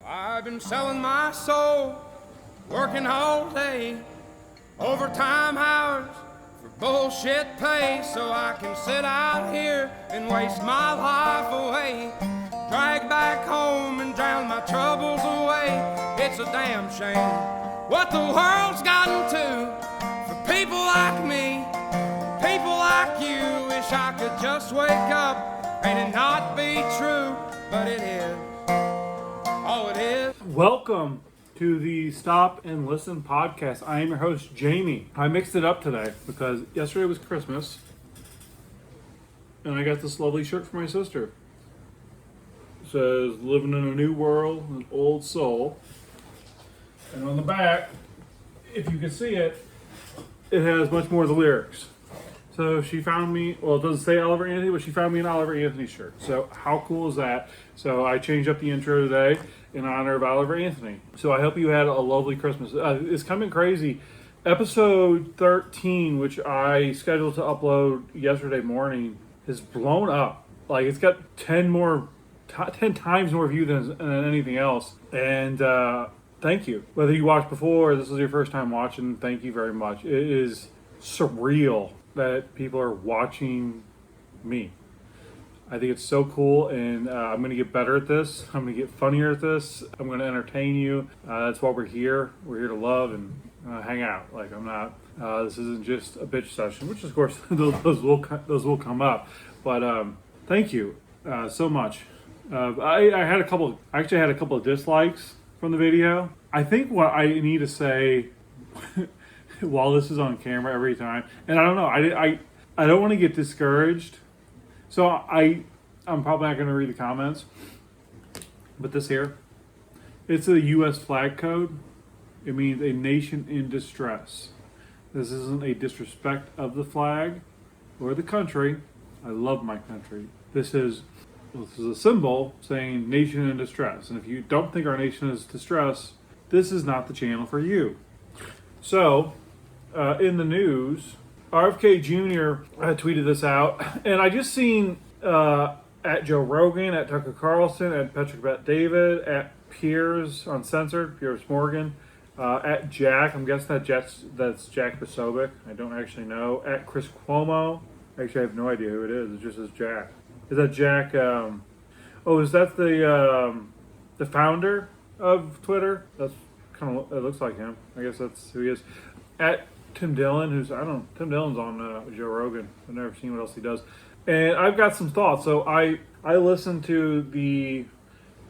I've been selling my soul, working all day, overtime hours for bullshit pay, so I can sit out here and waste my life away, drag back home and drown my troubles away. It's a damn shame what the world's gotten to for people like me, people like you. Wish I could just wake up and it not be true, but it is. Oh, it is. Welcome to the Stop and Listen podcast. I am your host, Jamie. I mixed it up today because yesterday was Christmas and I got this lovely shirt for my sister. It says, living in a new world, an old soul. And on the back, if you can see it, it has much more of the lyrics. So she found me, well, it doesn't say Oliver Anthony, but she found me an Oliver Anthony shirt. So how cool is that? So I changed up the intro today in honor of Oliver Anthony. So I hope you had a lovely Christmas. It's coming crazy. Episode 13, which I scheduled to upload yesterday morning, is blown up. Like, it's got 10 times more views than anything else. And thank you. Whether you watched before or this is your first time watching, thank you very much. It is surreal that people are watching me. I think it's so cool, and I'm going to get better at this. I'm going to get funnier at this. I'm going to entertain you. That's why we're here. We're here to love and hang out. Like, I'm not. This isn't just a bitch session, which of course those will come up. But thank you so much. I actually had a couple of dislikes from the video. I think what I need to say while this is on camera every time, and I don't know, I don't want to get discouraged, so I'm probably not going to read the comments, but this here, it's a U.S. flag code. It means a nation in distress. This isn't a disrespect of the flag or the country. I love my country. This is a symbol saying nation in distress, and if you don't think our nation is distress, this is not the channel for you. So, in the news, RFK Jr. Tweeted this out, and I just seen at Joe Rogan, at Tucker Carlson, at Patrick Bet David, at Pierre's Uncensored, Pierce Morgan, at Jack, I'm guessing that's Jack Posobiec, I don't actually know, at Chris Cuomo, actually I have no idea who it is, it just says Jack. Is that Jack, is that the founder of Twitter? That's kind of, it looks like him, I guess that's who he is. At Tim Dillon, Tim Dillon's on Joe Rogan. I've never seen what else he does. And I've got some thoughts. So I listened to the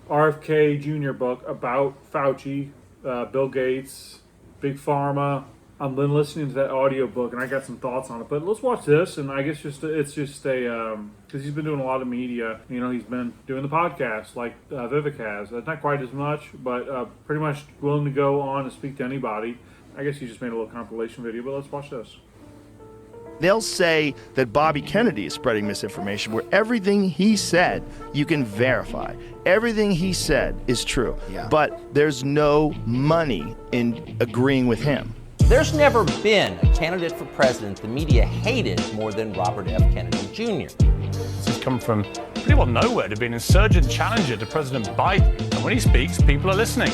RFK Jr. book about Fauci, Bill Gates, Big Pharma. I've been listening to that audio book, and I got some thoughts on it. But let's watch this, and I guess it's just because he's been doing a lot of media. You know, he's been doing the podcast like Vivek has. Not quite as much, but pretty much willing to go on and speak to anybody. I guess he just made a little compilation video, but let's watch this. They'll say that Bobby Kennedy is spreading misinformation where everything he said you can verify. Everything he said is true. Yeah. But there's no money in agreeing with him. There's never been a candidate for president the media hated more than Robert F. Kennedy Jr. This has come from pretty well nowhere to be an insurgent challenger to President Biden. And when he speaks, people are listening.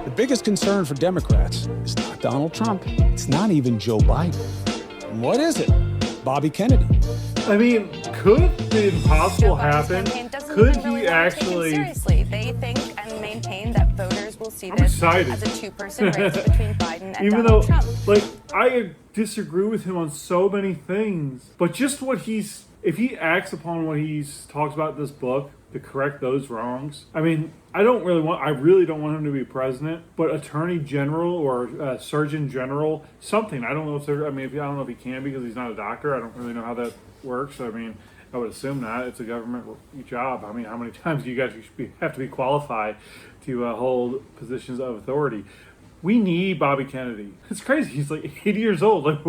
The biggest concern for Democrats is not Donald Trump. It's not even Joe Biden. And what is it? Bobby Kennedy. I mean, could the impossible happen? Could he actually? Seriously, they think and maintain that voters will see this as a two-person race between Biden and Donald Trump. Like, I disagree with him on so many things, but just if he acts upon what he's talks about in this book to correct those wrongs. I mean, I really don't want him to be president, but attorney general or surgeon general, something. I don't know I don't know if he can because he's not a doctor. I don't really know how that works. I mean, I would assume not. It's a government job. I mean, how many times do you guys have to be qualified to hold positions of authority? We need Bobby Kennedy. It's crazy. He's like 80 years old. Like,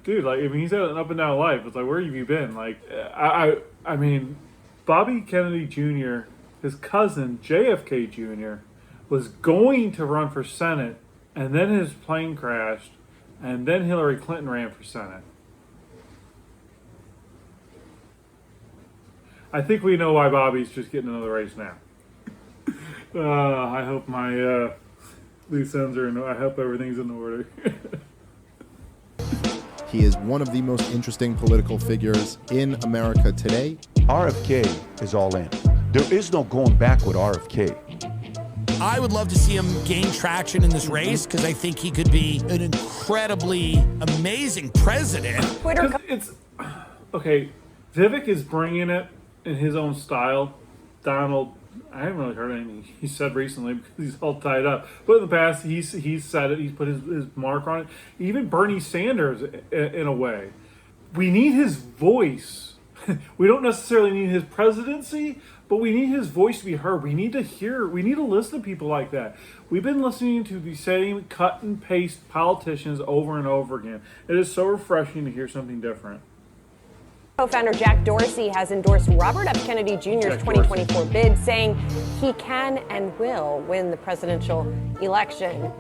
dude, like, I mean, he's had an up and down life. It's like, where have you been? Like, I mean, Bobby Kennedy Jr., his cousin, JFK Jr., was going to run for Senate, and then his plane crashed, and then Hillary Clinton ran for Senate. I think we know why Bobby's just getting another race now. I hope my loose ends are in. I hope everything's in order. He is one of the most interesting political figures in America today. RFK is all in. There is no going back with RFK. I would love to see him gain traction in this race because I think he could be an incredibly amazing president. It's okay. Vivek is bringing it in his own style. Donald, I haven't really heard anything he said recently because he's all tied up. But in the past, he's said it. He's put his mark on it. Even Bernie Sanders, in a way, we need his voice. We don't necessarily need his presidency, but we need his voice to be heard. We need to listen to people like that. We've been listening to the same cut and paste politicians over and over again. It is so refreshing to hear something different. Co-founder Jack Dorsey has endorsed Robert F. Kennedy Jr.'s 2024 bid, saying he can and will win the presidential election.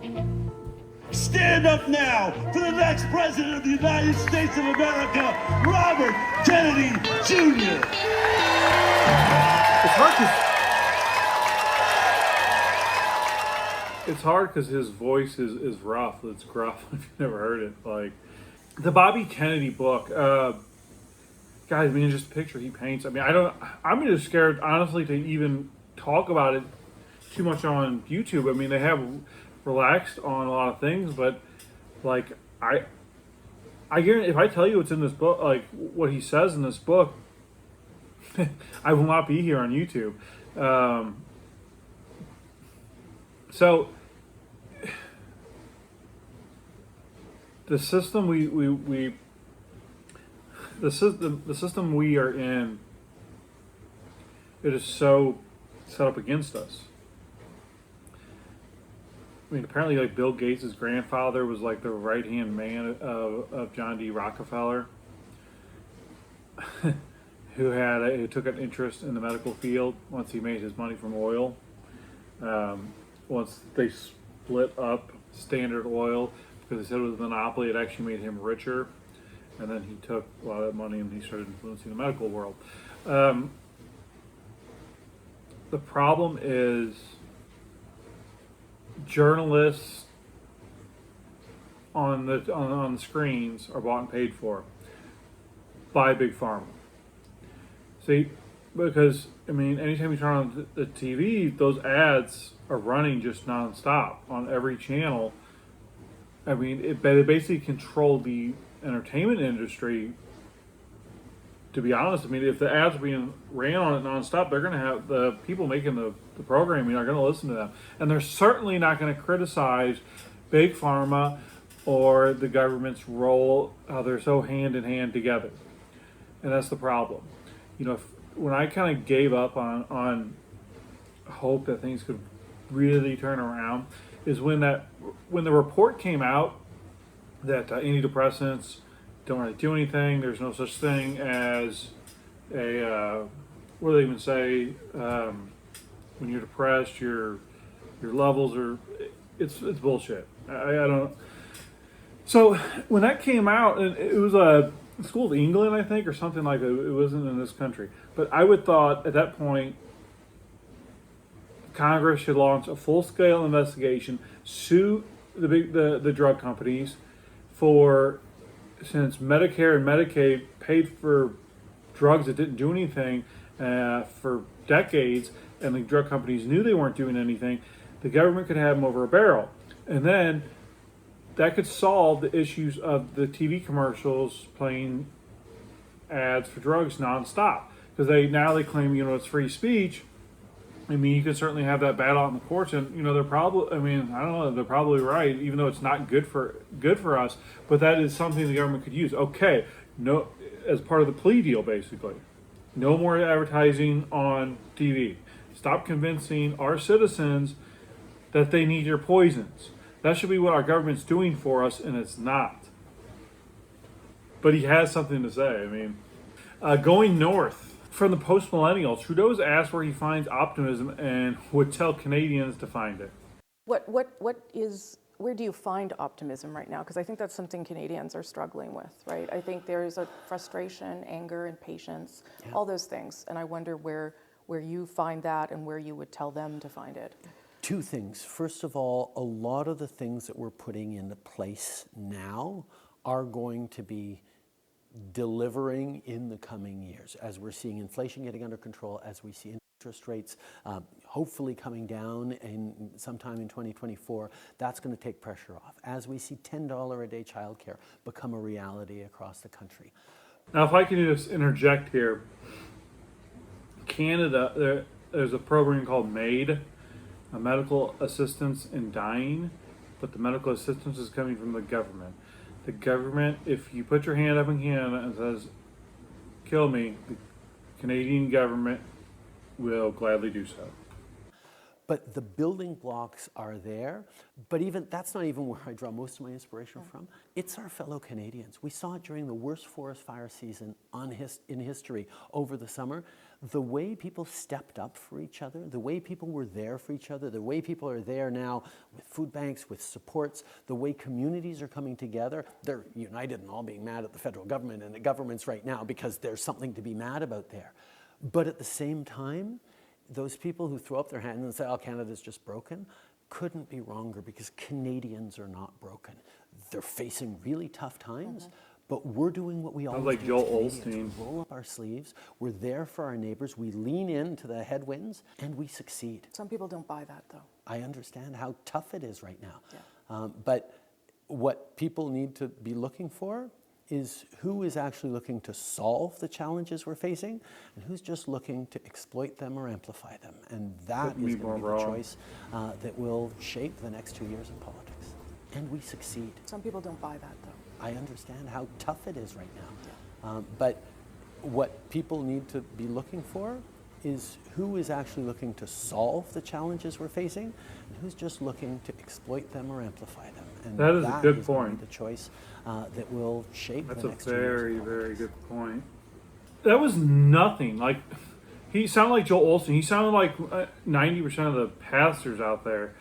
Stand up now for the next president of the United States of America, Robert Kennedy Jr. It's hard because his voice is rough. It's gruff if you've never heard it. Like the Bobby Kennedy book, guys, I mean, just the picture he paints. I mean, I'm just scared, honestly, to even talk about it too much on YouTube. I mean, they have relaxed on a lot of things, but like I guarantee if I tell you what's in this book, like what he says in this book, I will not be here on YouTube. So the system the system we are in, it is so set up against us. I mean, apparently, like Bill Gates' grandfather was like the right-hand man of John D. Rockefeller, who took an interest in the medical field once he made his money from oil. Once they split up Standard Oil because they said it was a monopoly, it actually made him richer. And then he took a lot of that money and he started influencing the medical world. The problem is journalists on the screens are bought and paid for by Big Pharma. See, because I mean, anytime you turn on the TV, those ads are running just nonstop on every channel. I mean, they basically control the entertainment industry. To be honest, I mean, if the ads are being ran on it nonstop, they're going to have the people making the programming are going to listen to them, and they're certainly not going to criticize Big Pharma or the government's role, how they're so hand in hand together, and that's the problem. You know, when I kind of gave up on hope that things could really turn around, is when the report came out that antidepressants don't really do anything. There's no such thing as a what do they even say? When you're depressed, your levels are it's bullshit. I don't. So when that came out, and it was a School of England, I think, or something like that. It wasn't in this country, but I would thought at that point Congress should launch a full-scale investigation, sue the drug companies for, since Medicare and Medicaid paid for drugs that didn't do anything for decades, and the drug companies knew they weren't doing anything, the government could have them over a barrel. And then that could solve the issues of the TV commercials playing ads for drugs nonstop. Because they claim, it's free speech. I mean, you can certainly have that battle out in the courts, and they're probably. I mean, I don't know. They're probably right, even though it's not good for us. But that is something the government could use. Okay, no, as part of the plea deal, basically, no more advertising on TV. Stop convincing our citizens that they need your poisons. That should be what our government's doing for us, and it's not. But he has something to say. I mean, going north. From the post-millennial, Trudeau's asked where he finds optimism and would tell Canadians to find it. Where do you find optimism right now? Because I think that's something Canadians are struggling with, right? I think there is a frustration, anger, impatience, all those things. And I wonder where where you find that and where you would tell them to find it? Two things. First of all, a lot of the things that we're putting into place now are going to be delivering in the coming years as we're seeing inflation getting under control, as we see interest rates hopefully coming down in sometime in 2024. That's going to take pressure off. As we see $10 a day childcare become a reality across the country. Now, if I can just interject here, Canada, there's a program called MAID, a medical assistance in dying, but the medical assistance is coming from the government. The government, if you put your hand up in Canada and says, kill me, the Canadian government will gladly do so. But the building blocks are there. But even that's not even where I draw most of my inspiration from. It's our fellow Canadians. We saw it during the worst forest fire season in history over the summer. The way people stepped up for each other, the way people were there for each other, the way people are there now with food banks, with supports, the way communities are coming together. They're united in all being mad at the federal government and the governments right now because there's something to be mad about there. But at the same time, those people who throw up their hands and say, oh, Canada's just broken, couldn't be wronger because Canadians are not broken. They're facing really tough times, but we're doing what we always like do. Joel Osteen. Roll up our sleeves. We're there for our neighbors. We lean into the headwinds, and we succeed. Some people don't buy that, though. I understand how tough it is right now. Yeah. But what people need to be looking for is who is actually looking to solve the challenges we're facing and who's just looking to exploit them or amplify them. And that is going to be the choice that will shape the next 2 years in politics. And we succeed. Some people don't buy that, though. I understand how tough it is right now. But what people need to be looking for is who is actually looking to solve the challenges we're facing and who's just looking to exploit them or amplify them. And that is a good point. The choice that will shape That's the next a 2 years. very, very good point. That was nothing. Like, he sounded like Joel Osteen. He sounded like 90% of the pastors out there,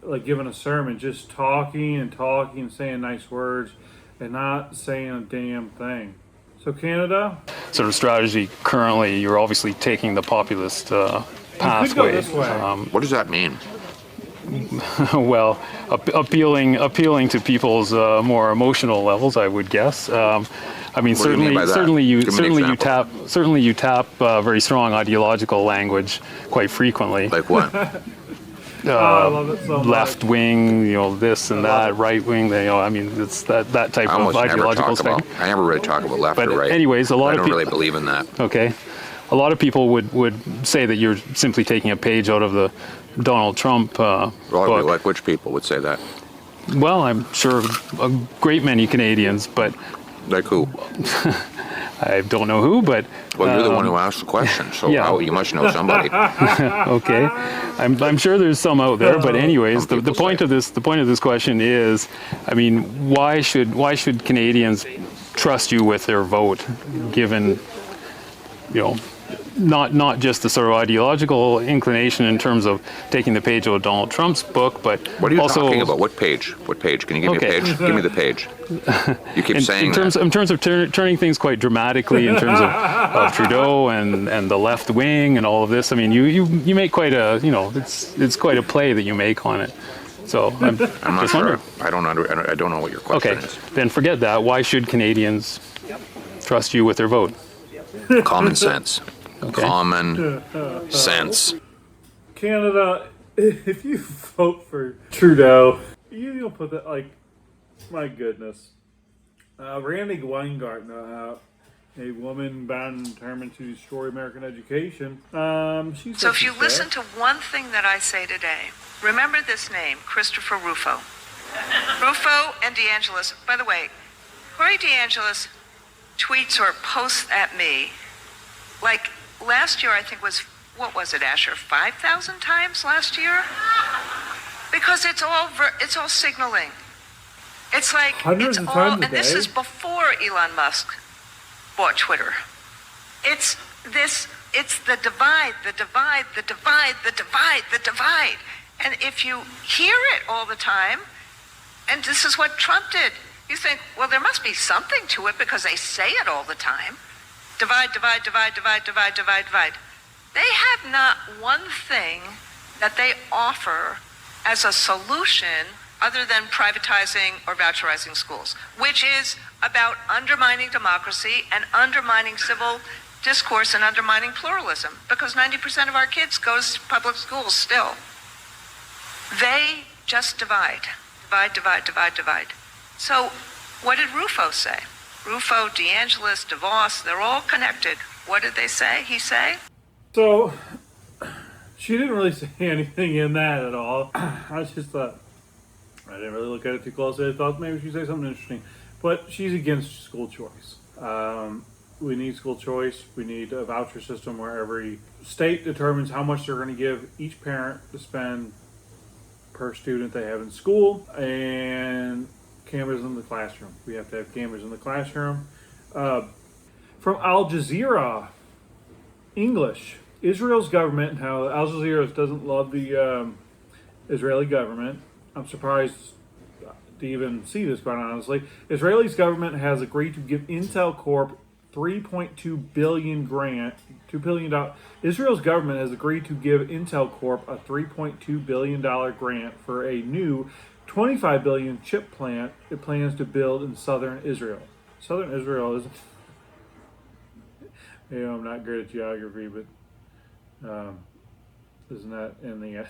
like giving a sermon, just talking and saying nice words and not saying a damn thing. So Canada? Sort of strategy currently, you're obviously taking the populist pathway. What does that mean? Well, appealing to people's more emotional levels, I would guess. I mean, certainly you tap very strong ideological language quite frequently. Like what? I love it so much. Left wing, this and that, right wing. I mean, it's that type of ideological spectrum. I never really talk about left or right. Anyways, I don't really believe in that. Okay, a lot of people would say that you're simply taking a page out of the Donald Trump book. Like which people would say that? Well, I'm sure a great many Canadians, but like who? I don't know who, but well, you're the one who asked the question, so yeah. You must know somebody. Okay, I'm sure there's some out there, but anyways, the point of this question is, I mean, why should Canadians trust you with their vote, given not just the sort of ideological inclination in terms of taking the page out of Donald Trump's book, but what are you also talking about? What page? What page? Can you give me a page? Give me the page. You keep saying in terms of turning things quite dramatically in terms of Trudeau and the left wing and all of this. I mean, you make quite a it's quite a play that you make on it. So I'm not sure. I don't know what your question is. Then forget that. Why should Canadians trust you with their vote? Common sense. Okay. Common sense. Canada, if you vote for Trudeau, you don't put that, my goodness. Randy Weingarten, a woman bound and determined to destroy American education. So if you listen to one thing that I say today, remember this name, Christopher Rufo. Rufo and DeAngelis. By the way, Corey DeAngelis tweets or posts at me, like last year I think was, what was it, Asher, 5,000 times last year? Because it's all signaling. It's like, hundreds of times a day. And this is before Elon Musk bought Twitter. It's the divide. And if you hear it all the time, and this is what Trump did, you think, well, there must be something to it because they say it all the time. Divide. They have not one thing that they offer as a solution other than privatizing or voucherizing schools, which is about undermining democracy and undermining civil discourse and undermining pluralism, because 90% of our kids go to public schools still. They just divide. So what did Rufo say? Rufo, DeAngelis, DeVos, they're all connected. What did he say? So, she didn't really say anything in that at all. I just thought, I didn't really look at it too closely. I thought maybe she'd say something interesting. But she's against school choice. We need school choice. We need a voucher system where every state determines how much they're going to give each parent to spend per student they have in school, and cameras in the classroom. We have to have cameras in the classroom. From Al Jazeera, English, Israel's government, and how Al Jazeera doesn't love the Israeli government. I'm surprised to even see this, quite honestly. Israel's government has agreed to give Intel Corp $3.2 billion grant, $2 billion. Israel's government has agreed to give Intel Corp a $3.2 billion grant for a new $25 billion chip plant it plans to build in southern Israel. Southern Israel is, I'm not great at geography, but isn't that in the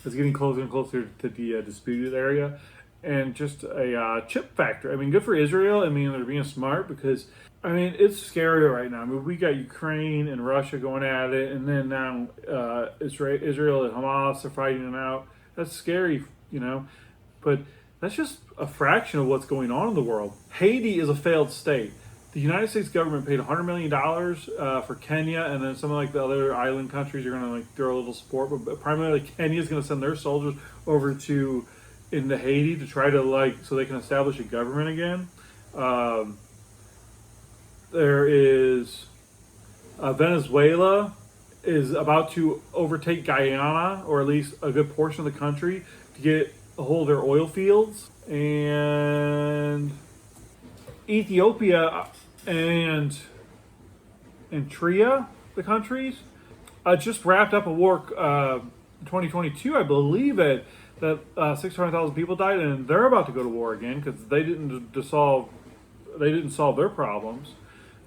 it's getting closer and closer to the disputed area. And just a chip factory. I mean, good for Israel. I mean, they're being smart because, I mean, it's scary right now. I mean, we got Ukraine and Russia going at it, and then now Israel and Hamas are fighting them out. That's scary, but that's just a fraction of what's going on in the world. Haiti is a failed state. The United States government paid $100 million for Kenya, and then some of the other island countries are going to throw a little support, but primarily Kenya is going to send their soldiers over into Haiti to try to so they can establish a government again. There is Venezuela is about to overtake Guyana, or at least a good portion of the country, to get a hold of their oil fields. And Ethiopia and Eritrea, the countries, just wrapped up a war in 2022, I believe that 600,000 people died, and they're about to go to war again because they didn't solve their problems.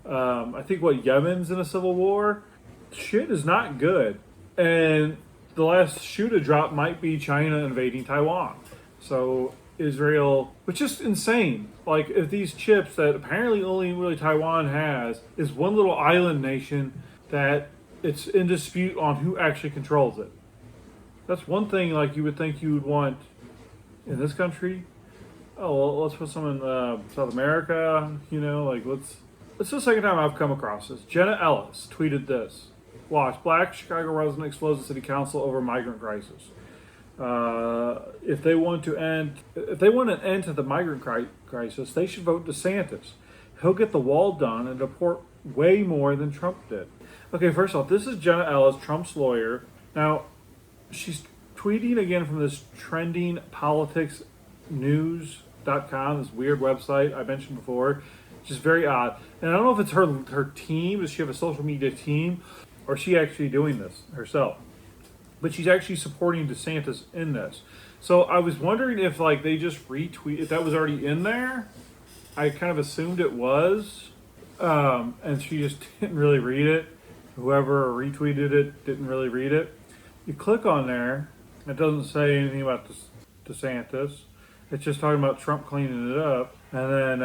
I think Yemen's in a civil war. Shit is not good, and the last shoe to drop might be China invading Taiwan. So Israel, which is insane. If these chips that apparently only really Taiwan has is one little island nation that it's in dispute on who actually controls it. That's one thing you would think you would want in this country. Oh, well, let's put some in South America, It's the second time I've come across this. Jenna Ellis tweeted this. Watch, Black Chicago resident explodes the city council over migrant crisis. If they want an end to the migrant crisis, they should vote DeSantis. He'll get the wall done and deport way more than Trump did. Okay, first off, this is Jenna Ellis, Trump's lawyer. Now, she's tweeting again from this trendingpoliticsnews.com, this weird website I mentioned before. Just very odd. And I don't know if it's her team, does she have a social media team, or is she actually doing this herself? But she's actually supporting DeSantis in this. So I was wondering if they just retweet, if that was already in there. I kind of assumed it was, and she just didn't really read it. Whoever retweeted it didn't really read it. You click on there, it doesn't say anything about DeSantis. It's just talking about Trump cleaning it up. And then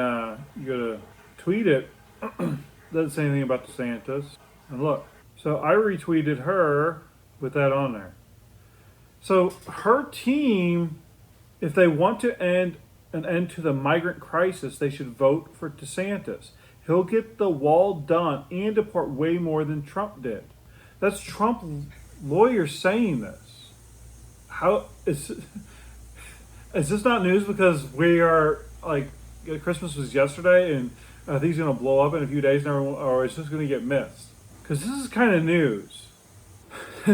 you go to tweet it, doesn't say anything about DeSantis. And look, so I retweeted her with that on there. So her team, if they want to end an end to the migrant crisis, they should vote for DeSantis. He'll get the wall done and deport way more than Trump did. That's Trump lawyers saying this. How is this not news? Because we are Christmas was yesterday, and I think it's going to blow up in a few days, or it's just going to get missed. Because this is kind of news.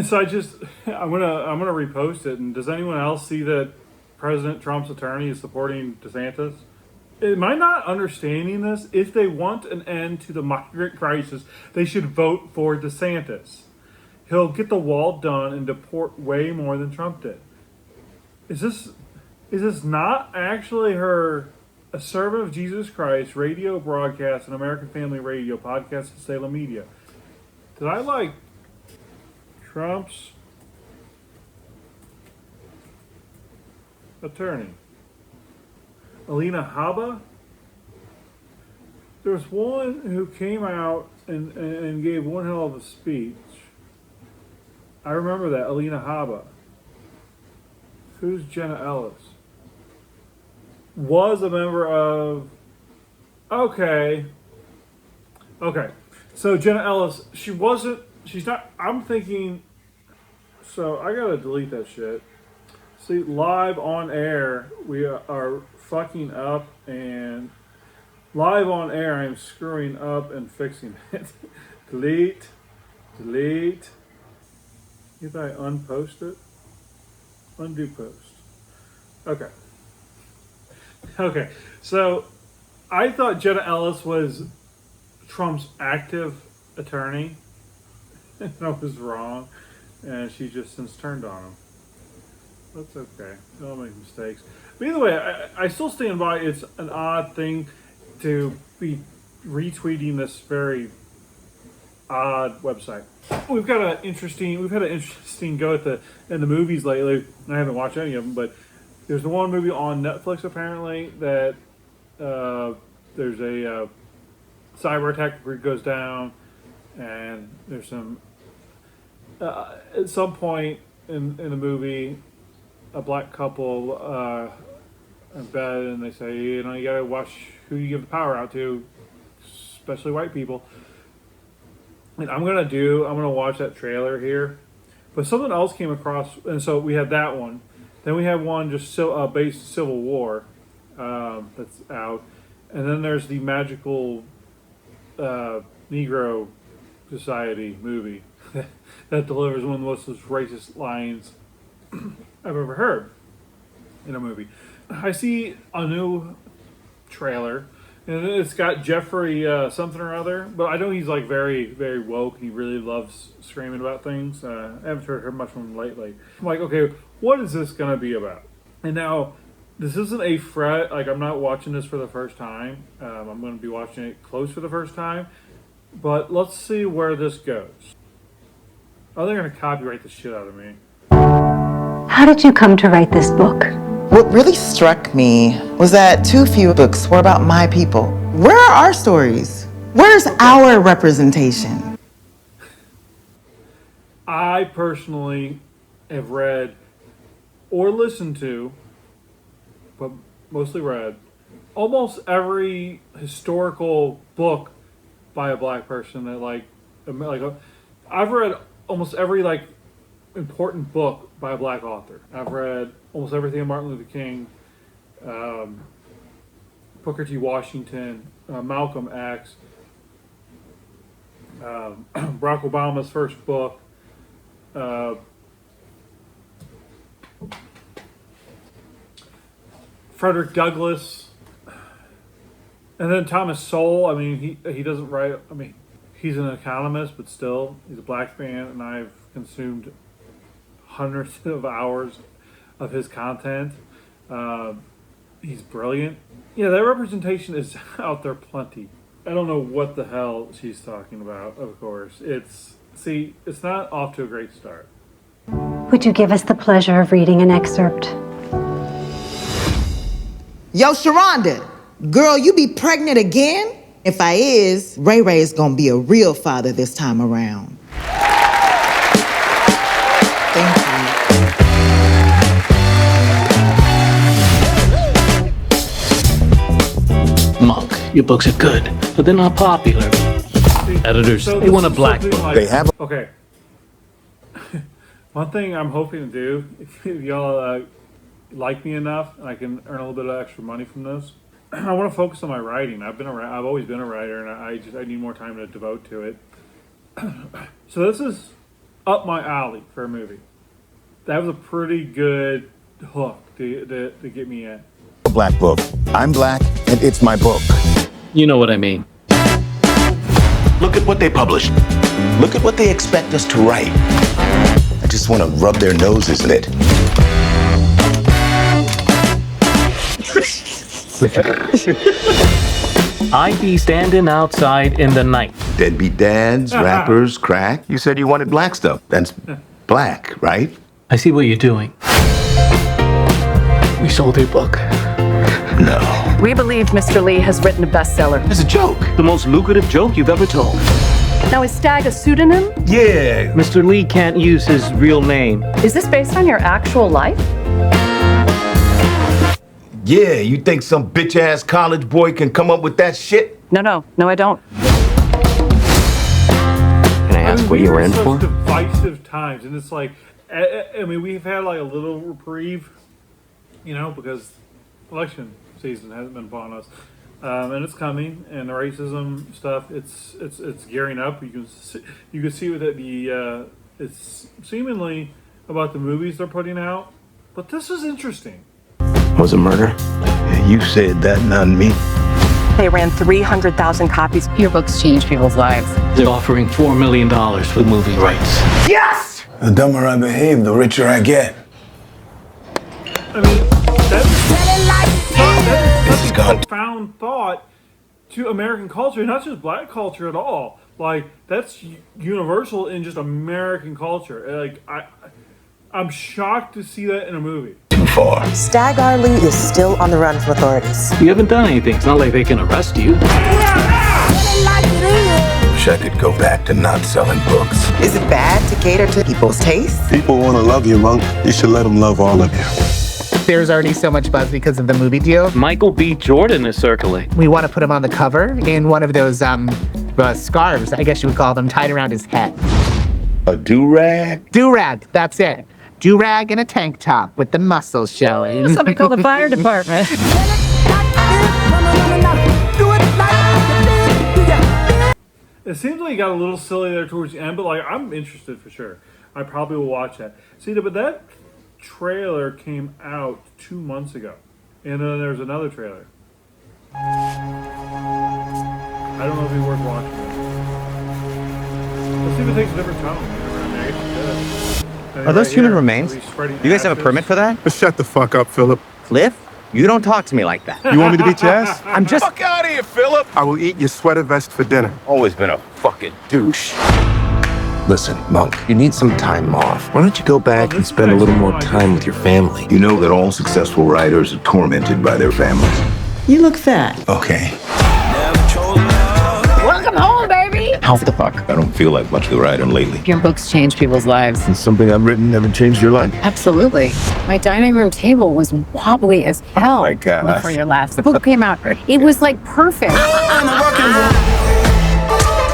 So I'm gonna repost it. And does anyone else see that President Trump's attorney is supporting DeSantis? am I not understanding this? If they want an end to the migrant crisis, they should vote for DeSantis. He'll get the wall done and deport way more than Trump did. Is this not actually her, a servant of Jesus Christ, radio broadcast, and American Family Radio, podcast, and Salem Media? Did I like Trump's attorney? Alina Habba? There was one who came out and gave one hell of a speech. I remember that, Alina Habba. Who's Jenna Ellis? Was a member of... Okay. So Jenna Ellis, she's not, I'm thinking, so I gotta delete that shit. See, live on air, we are fucking up, and live on air, I'm screwing up and fixing it. Delete. If I unpost it, undo post. Okay. So I thought Jenna Ellis was Trump's active attorney, and I was wrong, and she just since turned on him. That's okay. I'll make mistakes. But either way, I still stand by it's an odd thing to be retweeting this very odd website. We've had an interesting go in the movies lately. I haven't watched any of them, but there's the one movie on Netflix apparently that there's a cyber attack grid goes down, and there's some at some point in the movie, a black couple in bed, and they say, you gotta watch who you give the power out to, especially white people. And I'm gonna watch that trailer here, but something else came across, and so we had that one. Then we have one just based Civil War that's out, and then there's the magical Negro Society movie that delivers one of the most racist lines I've ever heard in a movie. I see a new trailer, and it's got Jeffrey something or other, but I know he's like very, very woke. He really loves screaming about things. I haven't heard much from him lately. I'm like, okay, what is this going to be about? And now, this isn't a fret. Like, I'm not watching this for the first time. I'm going to be watching it close for the first time. But let's see where this goes. Oh, they're going to copyright the shit out of me. How did you come to write this book? What really struck me was that too few books were about my people. Where are our stories? Where's our representation? I personally have read or listened to, but mostly read, almost every historical book by a black person that I've read almost every important book by a black author. I've read almost everything of Martin Luther King, Booker T. Washington, Malcolm X, Barack Obama's first book, Frederick Douglass, and then Thomas Sowell. I mean, he doesn't write. I mean, he's an economist, but still, he's a black man, and I've consumed hundreds of hours of his content. He's brilliant. Yeah, that representation is out there plenty. I don't know what the hell she's talking about, of course. It's not off to a great start. Would you give us the pleasure of reading an excerpt? Yo, Sharonda, girl, you be pregnant again? If I is, Ray Ray is gonna be a real father this time around. Thank you. Monk, your books are good, but they're not popular. Editors, they want a black book. They have. Okay. One thing I'm hoping to do, if y'all like me enough, and I can earn a little bit of extra money from this, I want to focus on my writing. I've always been a writer, and I need more time to devote to it. So this is up my alley for a movie. That was a pretty good hook to get me in. A black book. I'm black, and it's my book. You know what I mean. Look at what they published. Look at what they expect us to write. I just want to rub their noses in it. I be standing outside in the night. Deadbeat dads, rappers, crack. You said you wanted black stuff. That's black, right? I see what you're doing. We sold your book. No. We believe Mr. Lee has written a bestseller. It's a joke. The most lucrative joke you've ever told. Now, is Stag a pseudonym? Yeah. Mr. Lee can't use his real name. Is this based on your actual life? Yeah, you think some bitch-ass college boy can come up with that shit? No, I don't. Can I ask what you ran for? Divisive times, and it's like, I mean, we've had like a little reprieve, you know, because election season hasn't been upon us, and it's coming, and the racism stuff, it's gearing up. You can see with it it's seemingly about the movies they're putting out, but this is interesting. Was a murder? Yeah, you said that, not me. They ran 300,000 copies. Your books change people's lives. They're offering $4 million for movie rights. Yes! The dumber I behave, the richer I get. I mean, that's a profound thought to American culture, not just black culture at all. Like, that's universal in just American culture. Like, I'm shocked to see that in a movie. Too far. Stag Arley is still on the run from authorities. You haven't done anything. It's not like they can arrest you. Wish I could go back to not selling books. Is it bad to cater to people's tastes? People want to love you, Monk. You should let them love all of you. There's already so much buzz because of the movie deal. Michael B. Jordan is circulating. We want to put him on the cover in one of those scarves, I guess you would call them, tied around his head. A do-rag? Do-rag, that's it. Do-rag and a tank top with the muscles showing. Somebody call the fire department. It seems like it got a little silly there towards the end, but like I'm interested for sure. I probably will watch that. See, but that trailer came out 2 months ago, and then there's another trailer. I don't know if it's worth watching it. Let's see if it takes a different tone. Are those human remains? You guys have a permit for that? Shut the fuck up, Philip. Cliff? You don't talk to me like that. You want me to beat your ass? I'm just... Fuck out of here, Philip! I will eat your sweater vest for dinner. Always been a fucking douche. Listen, Monk, you need some time off. Why don't you go back and spend a little more time with your family? You know that all successful writers are tormented by their families. You look fat. Okay. Welcome home, baby. How the fuck? I don't feel like much of the writing lately. Your books change people's lives. And something I've written never changed your life? Absolutely. My dining room table was wobbly as hell my God. before your last book came out. It was like perfect.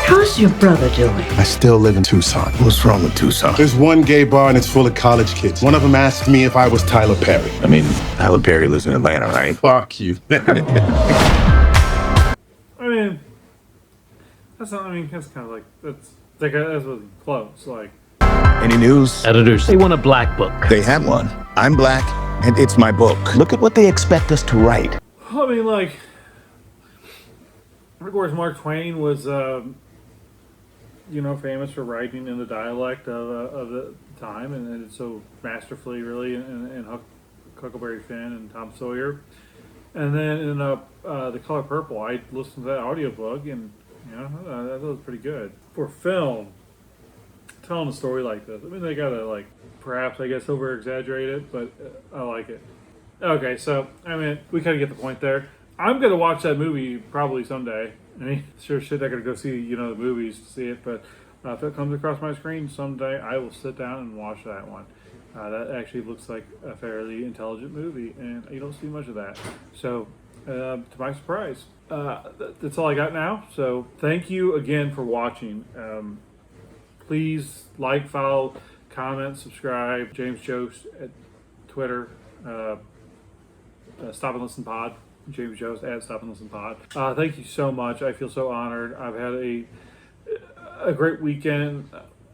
How's your brother doing? I still live in Tucson. What's wrong with Tucson? There's one gay bar and it's full of college kids. One of them asked me if I was Tyler Perry. I mean, Tyler Perry lives in Atlanta, right? Fuck you. I mean, that's not. I mean, that's kind of like that's really close. Like, any news? Editors, they want a black book. They have one. I'm black, and it's my book. Look at what they expect us to write. I mean, like, of course, Mark Twain was, famous for writing in the dialect of the time, and it's so masterfully, really, in Huckleberry Finn and Tom Sawyer. And then in The Color Purple, I listened to that audiobook, and I thought it was pretty good. For film, telling a story like this, I mean, they gotta, like, perhaps, I guess, over-exaggerate it, but I like it. Okay, so, I mean, we kind of get the point there. I'm gonna watch that movie probably someday. I mean, sure shit, I gotta go see, the movies to see it, but if it comes across my screen someday, I will sit down and watch that one. That actually looks like a fairly intelligent movie, and you don't see much of that. So, to my surprise, that's all I got now. So, thank you again for watching. Please like, follow, comment, subscribe. James Jost at Twitter. Stop and Listen Pod. James Jost at Stop and Listen Pod. Thank you so much. I feel so honored. I've had a great weekend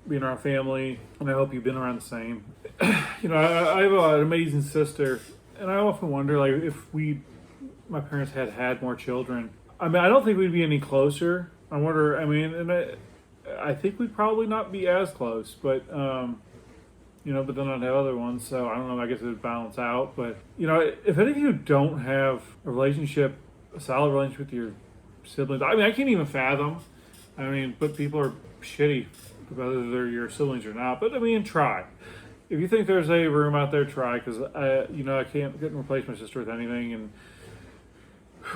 being around family, and I hope you've been around the same. I have an amazing sister, And I often wonder, like, if my parents had more children, I mean, I don't think we'd be any closer. I wonder, I mean, and I think we'd probably not be as close, but, you know, but then I'd have other ones, so I don't know, I guess it would balance out. But, you know, if any of you don't have a solid relationship with your siblings, I mean, I can't even fathom. I mean, but people are shitty, whether they're your siblings or not. But, I mean, try. If you think there's a room out there, try, because, I couldn't replace my sister with anything, and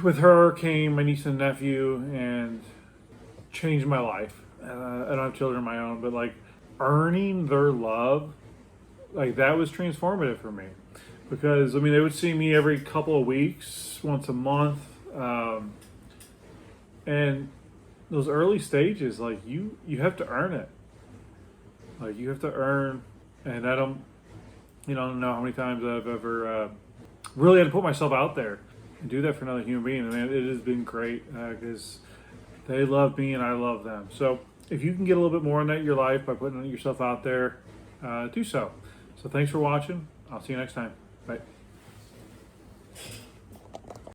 with her came my niece and nephew and changed my life. I don't have children of my own, but like earning their love, like that was transformative for me, because I mean they would see me every couple of weeks, once a month, and those early stages, like you have to earn it. Like you have to earn, and I don't know how many times I've ever really had to put myself out there and do that for another human being, and it has been great because they love me and I love them. So if you can get a little bit more in that in your life by putting yourself out there, do so. So thanks for watching. I'll see you next time. Bye.